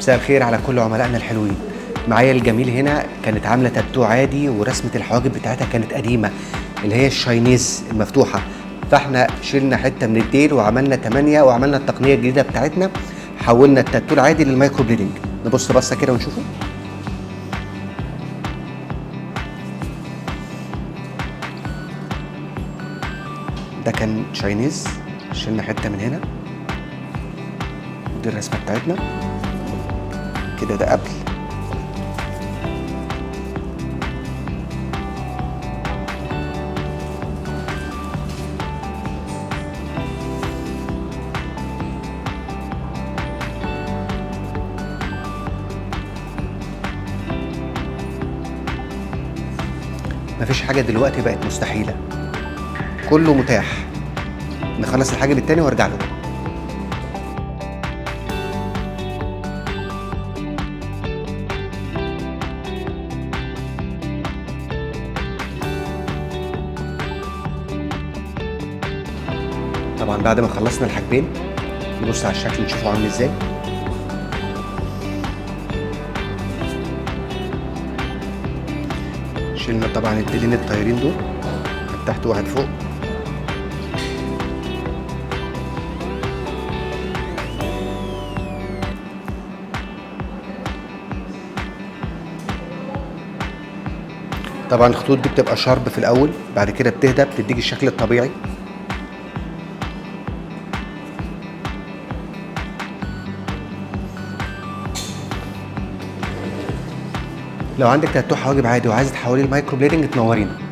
مساء الخير على كل عملائنا الحلوين. معايا الجميل هنا كانت عامله تاتو عادي ورسمه الحواجب بتاعتها كانت قديمه اللي هي الشاينيز المفتوحه، فاحنا شلنا حته من الديل وعملنا 8 وعملنا التقنيه الجديده بتاعتنا، حولنا التاتو العادي للمايكرو بليدنج. نبص بصه كده ونشوفه. ده كان شاينيز، شلنا حته من هنا ودي الرسمه بتاعتنا كده. ده قبل، مفيش حاجه دلوقتي بقت مستحيله، كله متاح. نخلص الحاجب التاني وارجع له. طبعا بعد ما خلصنا الحاجبين نبص على الشكل نشوفه عامل ازاي. شلنا طبعا الديلين الطايرين دول، واحد تحت وواحد فوق. طبعا الخطوط دي بتبقى شارب في الاول، بعد كده بتهدى بتديك الشكل الطبيعي. لو عندك تاتو حواجب عادي وعايزه تحوليه لمايكرو بليدنج تنورينا.